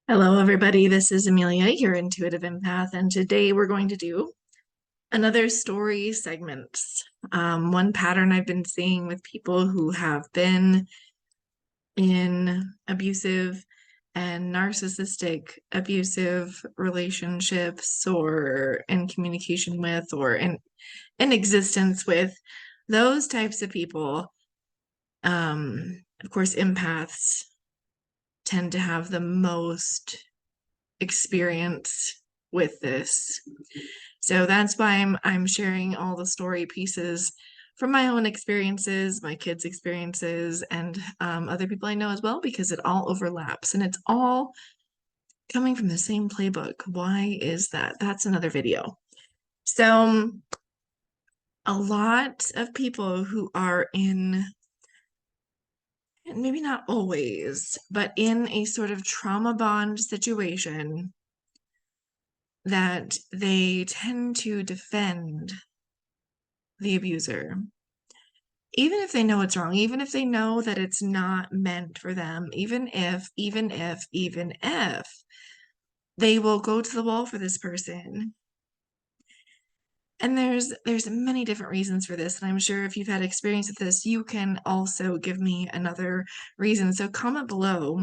Hello, everybody. This is Amelia, your intuitive empath, and today we're going to do another story segment. One pattern I've been seeing with people who have been in abusive and narcissistic abusive relationships or in communication with or in existence with those types of people. Of course, empaths tend to have the most experience with this. So that's why I'm sharing all the story pieces from my own experiences, my kids' experiences, and other people I know as well, because it all overlaps and it's all coming from the same playbook. Why is that? That's another video. So a lot of people who are in, and maybe not always, but in a sort of trauma bond situation, that they tend to defend the abuser. Even if they know it's wrong, even if they know that it's not meant for them, even if they will go to the wall for this person. And there's many different reasons for this, and I'm sure if you've had experience with this, you can also give me another reason. So comment below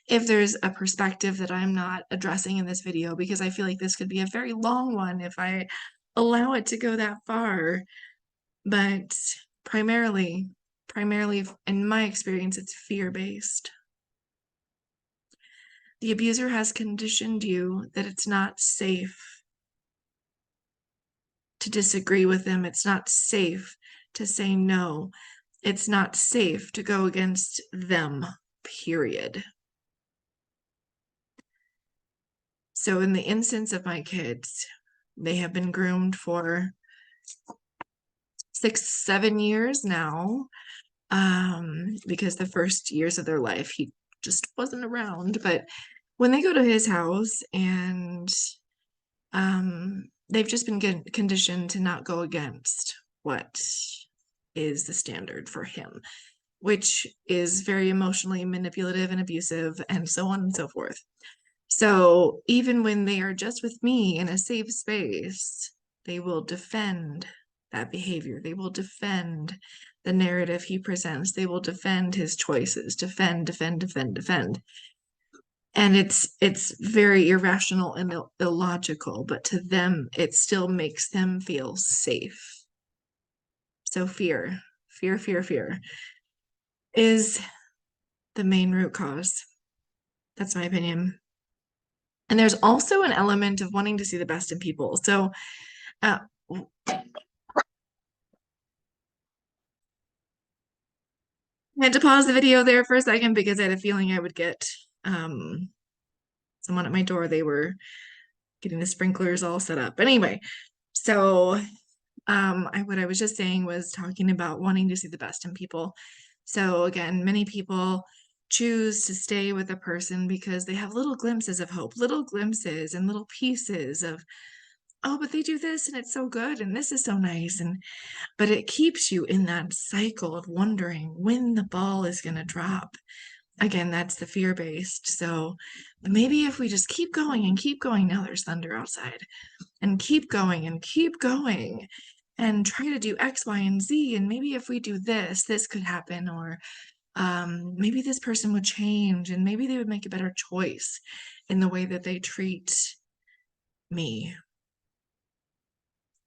if there's a perspective that I'm not addressing in this video, because I feel like this could be a very long one if I allow it to go that far. But primarily, primarily in my experience, it's fear-based. The abuser has conditioned you that it's not safe to disagree with them. It's not safe to say no. It's not safe to go against them, period. So in the instance of my kids, they have been groomed for 6-7 years now, because the first years of their life, he just wasn't around. But when they go to his house and they've just been conditioned to not go against what is the standard for him, which is very emotionally manipulative and abusive, and so on and so forth. So even when they are just with me in a safe space, they will defend that behavior. They will defend the narrative he presents. They will defend his choices, defend. And it's very irrational and illogical, but to them, it still makes them feel safe. So fear is the main root cause. That's my opinion. And there's also an element of wanting to see the best in people. So I had to pause the video there for a second because I had a feeling I would get someone at my door. They were getting the sprinklers all set up. But anyway, so what I was just saying was talking about wanting to see the best in people. So again, many people choose to stay with a person because they have little glimpses of hope, little glimpses and little pieces of, oh, but they do this and it's so good and this is so nice. But it keeps you in that cycle of wondering when the ball is going to drop. Again, that's the fear-based. So maybe if we just keep going and keep going, now there's thunder outside, and keep going and keep going and try to do X, Y, and Z. And maybe if we do this, this could happen. Or maybe this person would change and maybe they would make a better choice in the way that they treat me.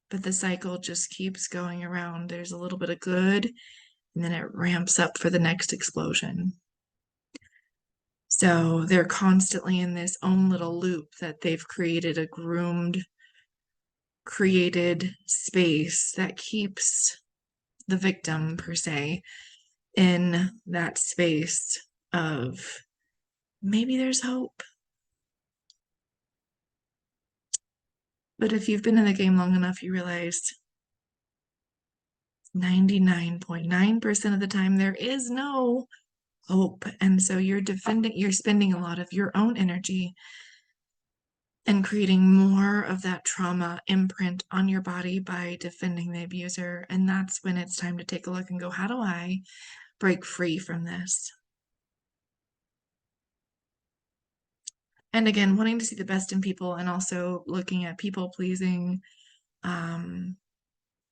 But the cycle just keeps going around. There's a little bit of good, and then it ramps up for the next explosion. So they're constantly in this own little loop that they've created, a groomed, created space that keeps the victim, per se, in that space of maybe there's hope. But if you've been in the game long enough, you realize 99.9% of the time there is no hope. And so you're spending a lot of your own energy and creating more of that trauma imprint on your body by defending the abuser. And that's when it's time to take a look and go, how do I break free from this? And again, wanting to see the best in people and also looking at people pleasing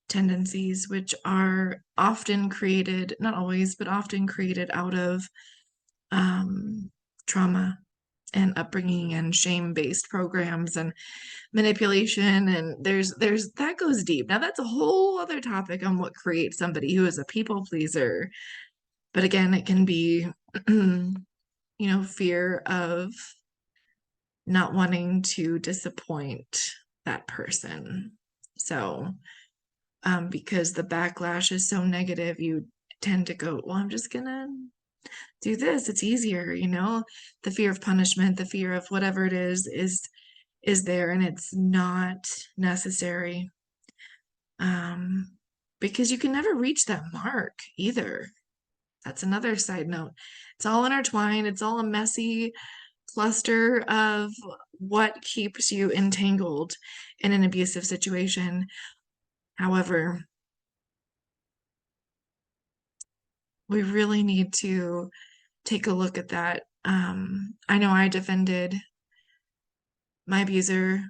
tendencies, which are often created, not always, but often created out of trauma and upbringing and shame-based programs and manipulation. And there's that goes deep. Now that's a whole other topic on what creates somebody who is a people pleaser. But again, it can be fear of not wanting to disappoint that person. So because the backlash is so negative, you tend to go, well, I'm just gonna do this. It's easier, the fear of punishment, the fear of whatever it is there, and it's not necessary. Because you can never reach that mark either. That's another side note. It's all intertwined. It's all a messy cluster of what keeps you entangled in an abusive situation. However, we really need to take a look at that. I know I defended my abuser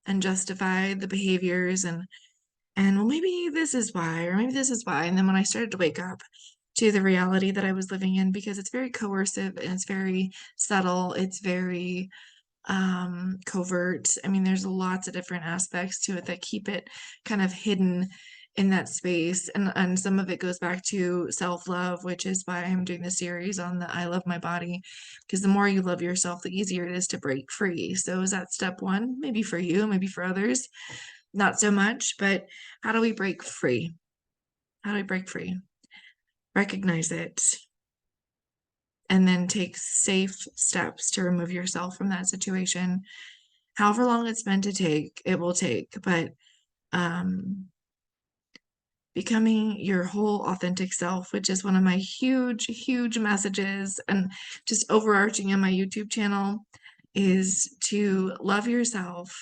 and justified the behaviors and well, maybe this is why, or maybe this is why. And then when I started to wake up to the reality that I was living in, because it's very coercive and it's very subtle, it's very covert. I mean, there's lots of different aspects to it that keep it kind of hidden in that space. And some of it goes back to self-love, which is why I'm doing the series on the I love my body, because the more you love yourself, the easier it is to break free. So is that step one? Maybe for you, maybe for others, not so much, but how do we break free? How do we break free? Recognize it, and then take safe steps to remove yourself from that situation. However long it's meant to take, it will take, but becoming your whole authentic self, which is one of my huge, huge messages and just overarching on my YouTube channel, is to love yourself,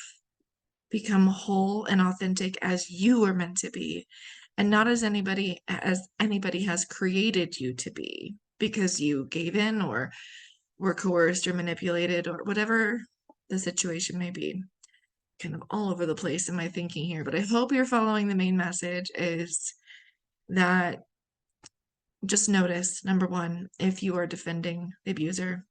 become whole and authentic as you are meant to be, and not as anybody has created you to be because you gave in or were coerced or manipulated or whatever the situation may be. Kind of all over the place in my thinking here, but I hope you're following the main message is that just notice, number one, if you are defending the abuser,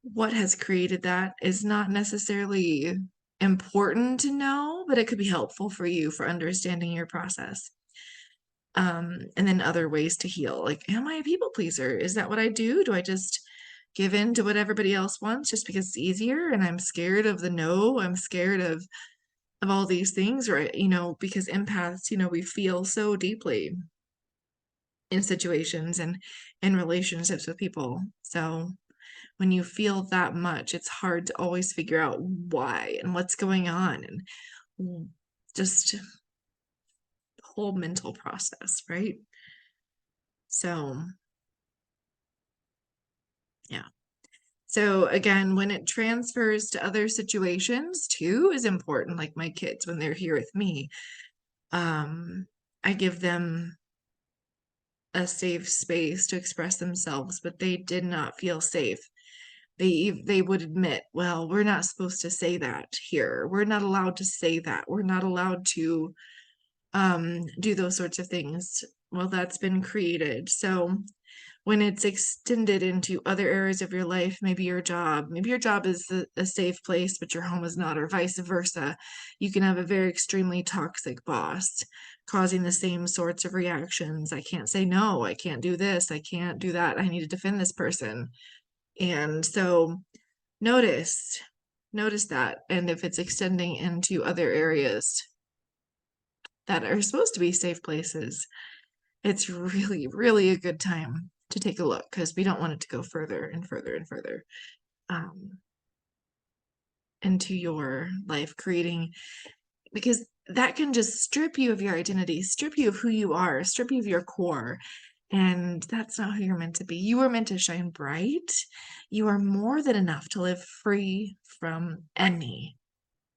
what has created that is not necessarily important to know, but it could be helpful for you for understanding your process. And then other ways to heal. Like, am I a people pleaser? Is that what I do? Do I just give in to what everybody else wants just because it's easier and I'm scared of the no? I'm scared of all these things, right? Because empaths, we feel so deeply in situations and in relationships with people. So when you feel that much, it's hard to always figure out why and what's going on and just the whole mental process, right? So, yeah. So again, when it transfers to other situations too is important. Like my kids, when they're here with me, I give them a safe space to express themselves, but they did not feel safe. They would admit, well, we're not supposed to say that here. We're not allowed to say that. We're not allowed to do those sorts of things. Well, that's been created. So when it's extended into other areas of your life, maybe your job is a safe place, but your home is not, or vice versa. You can have a very extremely toxic boss causing the same sorts of reactions. I can't say no, I can't do this, I can't do that, I need to defend this person. And so notice that. And if it's extending into other areas that are supposed to be safe places, it's really, really a good time to take a look, because we don't want it to go further and further and further into your life, because that can just strip you of your identity, strip you of who you are, strip you of your core. And that's not who you're meant to be. You are meant to shine bright. You are more than enough to live free from any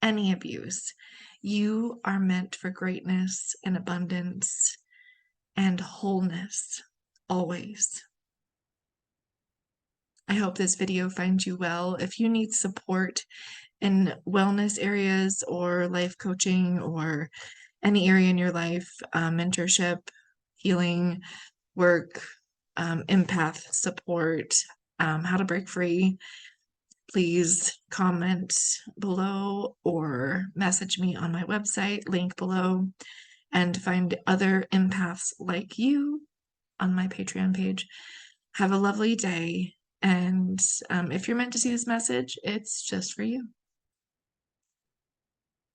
abuse. You are meant for greatness and abundance and wholeness, always. I hope this video finds you well. If you need support in wellness areas or life coaching or any area in your life, mentorship, healing, work, empath support, how to break free, please comment below or message me on my website, link below, and find other empaths like you on my Patreon page. Have a lovely day. And if you're meant to see this message, it's just for you.